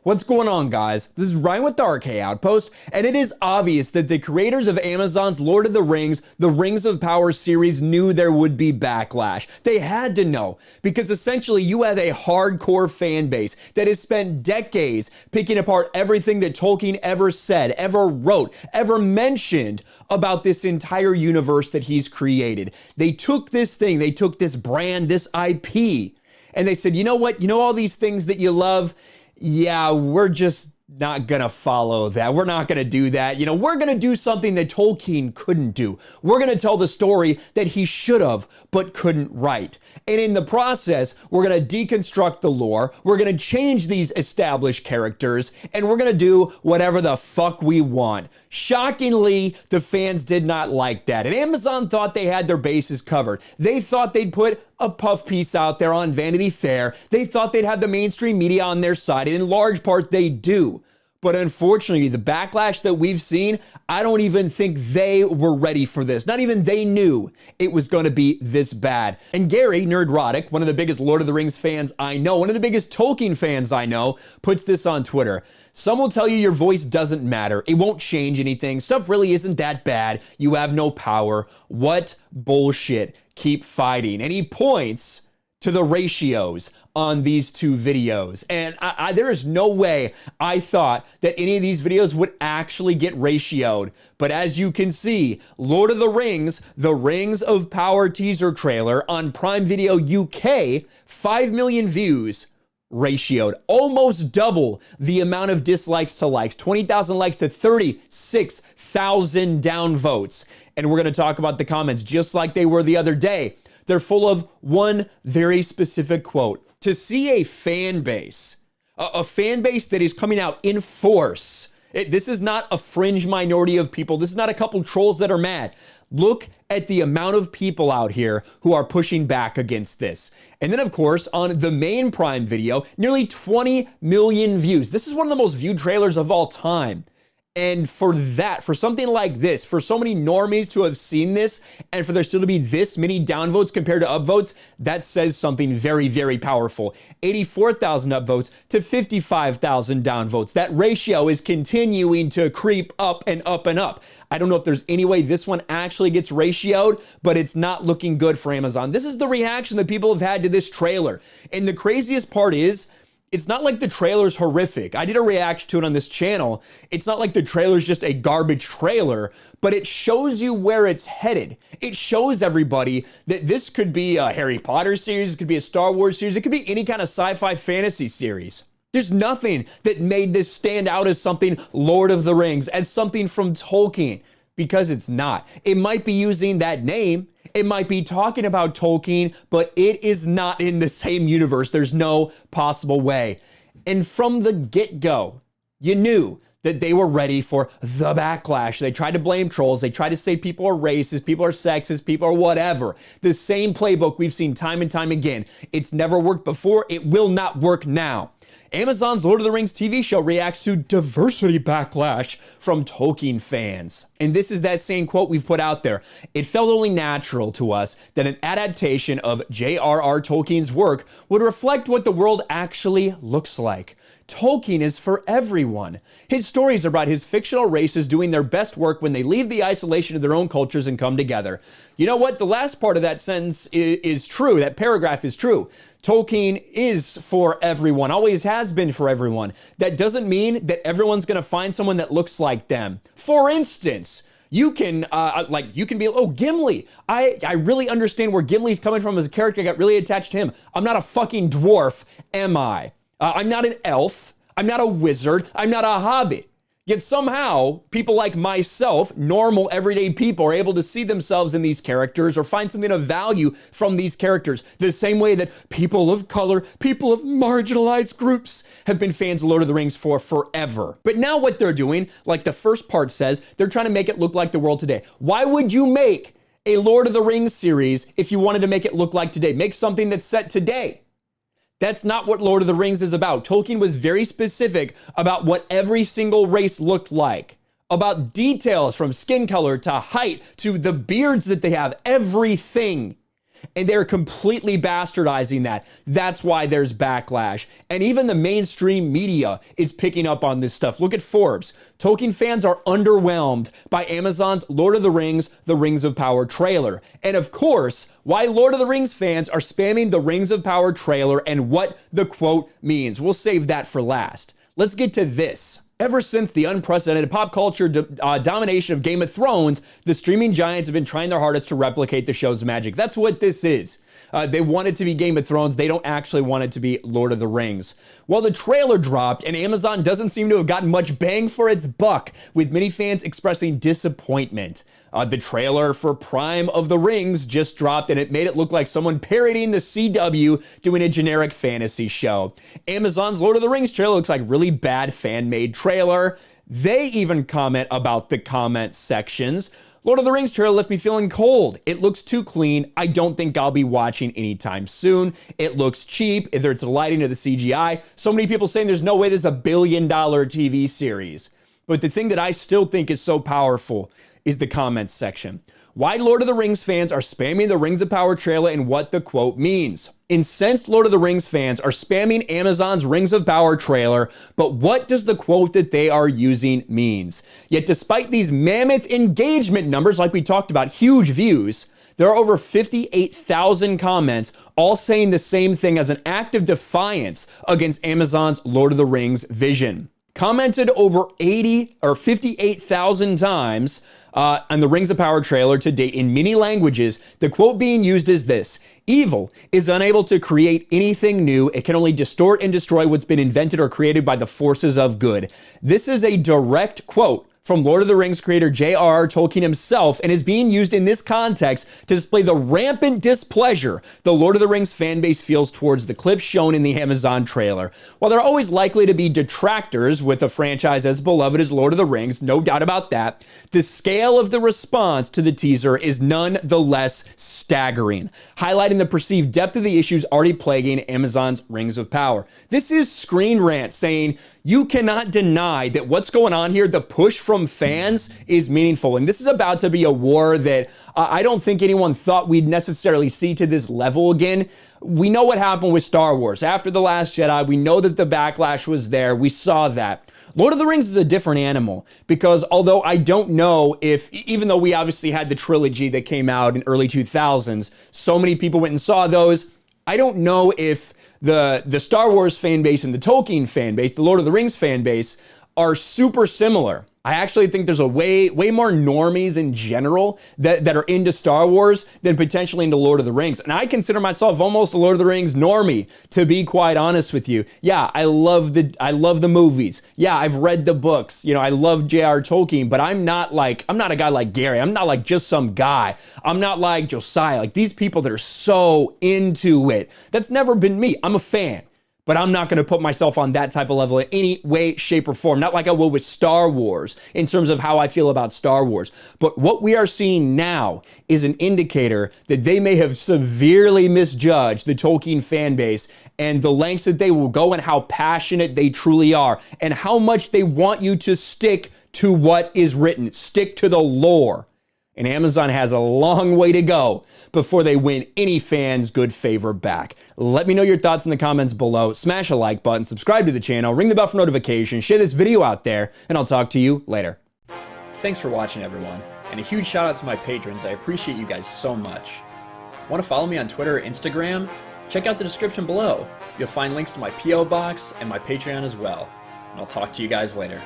What's going on, guys? This is Ryan with the RK Outpost, and it is obvious that the creators of Amazon's Lord of the Rings of Power series knew there would be backlash. They had to know, because essentially you have a hardcore fan base that has spent decades picking apart everything that Tolkien ever said, ever wrote, ever mentioned about this entire universe that he's created. They took this thing, they took this brand, this IP, and they said, you know what? You know all these things that you love? Yeah, we're just not gonna follow that. We're not gonna do that. You know, we're gonna do something that Tolkien couldn't do. We're gonna tell the story that he should have, but couldn't write. And in the process, we're gonna deconstruct the lore. We're gonna change these established characters, and we're gonna do whatever the fuck we want. Shockingly, the fans did not like that. And Amazon thought they had their bases covered. They thought they'd put a puff piece out there on Vanity Fair. They thought they'd have the mainstream media on their side, and in large part they do. But unfortunately, the backlash that we've seen, I don't even think they were ready for this. Not even they knew it was going to be this bad. And Gary, Nerdrotic, one of the biggest Lord of the Rings fans I know, one of the biggest Tolkien fans I know, puts this on Twitter. Some will tell you your voice doesn't matter. It won't change anything. Stuff really isn't that bad. You have no power. What bullshit. Keep fighting. And he points to the ratios on these two videos. And there is no way I thought that any of these videos would actually get ratioed. But as you can see, Lord of the Rings of Power teaser trailer on Prime Video UK, 5 million views, ratioed. Almost double the amount of dislikes to likes. 20,000 likes to 36,000 downvotes. And we're going to talk about the comments just like they were the other day. They're full of one very specific quote. To see a fan base that is coming out in force. This is not a fringe minority of people. This is not a couple trolls that are mad. Look at the amount of people out here who are pushing back against this. And then, of course, on the main Prime video, nearly 20 million views. This is one of the most viewed trailers of all time. And for something like this, for so many normies to have seen this, and for there still to be this many downvotes compared to upvotes, that says something very, very powerful. 84,000 upvotes to 55,000 downvotes. That ratio is continuing to creep up and up and up. I don't know if there's any way this one actually gets ratioed, but it's not looking good for Amazon. This is the reaction that people have had to this trailer. And the craziest part is, it's not like the trailer's horrific. I did a reaction to it on this channel. It's not like the trailer's just a garbage trailer, but it shows you where it's headed. It shows everybody that this could be a Harry Potter series, it could be a Star Wars series, it could be any kind of sci-fi fantasy series. There's nothing that made this stand out as something Lord of the Rings, as something from Tolkien, because it's not. It might be using that name, it might be talking about Tolkien, but it is not in the same universe. There's no possible way. And from the get-go, you knew that they were ready for the backlash. They tried to blame trolls. They tried to say people are racist, people are sexist, people are whatever. The same playbook we've seen time and time again. It's never worked before. It will not work now. Amazon's Lord of the Rings TV show reacts to diversity backlash from Tolkien fans. And this is that same quote we've put out there. It felt only natural to us that an adaptation of J.R.R. Tolkien's work would reflect what the world actually looks like. Tolkien is for everyone. His stories are about his fictional races doing their best work when they leave the isolation of their own cultures and come together. You know what? The last part of that sentence is true. That paragraph is true. Tolkien is for everyone, always has been for everyone. That doesn't mean that everyone's going to find someone that looks like them. For instance, you can be, oh, Gimli. I really understand where Gimli's coming from as a character. I got really attached to him. I'm not a fucking dwarf, am I? I'm not an elf. I'm not a wizard. I'm not a hobbit. Yet somehow, people like myself, normal, everyday people, are able to see themselves in these characters or find something of value from these characters. The same way that people of color, people of marginalized groups have been fans of Lord of the Rings for forever. But now what they're doing, like the first part says, they're trying to make it look like the world today. Why would you make a Lord of the Rings series if you wanted to make it look like today? Make something that's set today. That's not what Lord of the Rings is about. Tolkien was very specific about what every single race looked like, about details from skin color to height to the beards that they have, everything. and they're completely bastardizing that. That's why there's backlash. And even the mainstream media is picking up on this stuff. Look at Forbes. Tolkien fans are underwhelmed by Amazon's Lord of the Rings, The Rings of Power trailer. And of course, why Lord of the Rings fans are spamming the Rings of Power trailer and what the quote means. We'll save that for last. Let's get to this. Ever since the unprecedented pop culture domination of Game of Thrones, the streaming giants have been trying their hardest to replicate the show's magic. That's what this is. They want it to be Game of Thrones. They don't actually want it to be Lord of the Rings. Well, the trailer dropped, and Amazon doesn't seem to have gotten much bang for its buck, with many fans expressing disappointment. The trailer for Prime of the Rings just dropped, and it made it look like someone parodying the CW doing a generic fantasy show. Amazon's Lord of the Rings trailer looks like really bad fan-made trailer. They even comment about the comment sections. Lord of the Rings trailer left me feeling cold. It looks too clean. I don't think I'll be watching anytime soon. It looks cheap. Either it's the lighting or the CGI. So many people saying there's no way there's a $1 billion TV series. But the thing that I still think is so powerful is the comments section. Why Lord of the Rings fans are spamming the Rings of Power trailer and what the quote means. Incensed Lord of the Rings fans are spamming Amazon's Rings of Power trailer, but what does the quote that they are using means? Yet despite these mammoth engagement numbers, like we talked about, huge views, there are over 58,000 comments, all saying the same thing as an act of defiance against Amazon's Lord of the Rings vision. Commented over 58,000 times on the Rings of Power trailer to date in many languages. The quote being used is this: evil is unable to create anything new. It can only distort and destroy what's been invented or created by the forces of good. This is a direct quote from Lord of the Rings creator J.R.R. Tolkien himself, and is being used in this context to display the rampant displeasure the Lord of the Rings fanbase feels towards the clips shown in the Amazon trailer. While there are always likely to be detractors with a franchise as beloved as Lord of the Rings, no doubt about that, the scale of the response to the teaser is nonetheless staggering, highlighting the perceived depth of the issues already plaguing Amazon's Rings of Power. This is Screen Rant saying, you cannot deny that what's going on here, the push from fans, is meaningful. And this is about to be a war that I don't think anyone thought we'd necessarily see to this level again. We know what happened with Star Wars. After The Last Jedi, we know that the backlash was there. We saw that. Lord of the Rings is a different animal, because although I don't know if, even though we obviously had the trilogy that came out in early 2000s, so many people went and saw those, I don't know if the Star Wars fan base and the Tolkien fan base, the Lord of the Rings fan base, are super similar. I actually think there's a way more normies in general that are into Star Wars than potentially into Lord of the Rings. And I consider myself almost a Lord of the Rings normie, to be quite honest with you. Yeah, I love the movies. Yeah, I've read the books. You know, I love J.R. Tolkien, but I'm not a guy like Gary. I'm not like just some guy. I'm not like Josiah. Like these people that are so into it. That's never been me. I'm a fan. But I'm not going to put myself on that type of level in any way, shape, or form. Not like I will with Star Wars in terms of how I feel about Star Wars. But what we are seeing now is an indicator that they may have severely misjudged the Tolkien fan base and the lengths that they will go and how passionate they truly are and how much they want you to stick to what is written, stick to the lore. And Amazon has a long way to go before they win any fans' good favor back. Let me know your thoughts in the comments below. Smash a like button, subscribe to the channel, ring the bell for notifications, share this video out there, and I'll talk to you later. Thanks for watching, everyone. And a huge shout out to my patrons. I appreciate you guys so much. Want to follow me on Twitter or Instagram? Check out the description below. You'll find links to my P.O. box and my Patreon as well. And I'll talk to you guys later.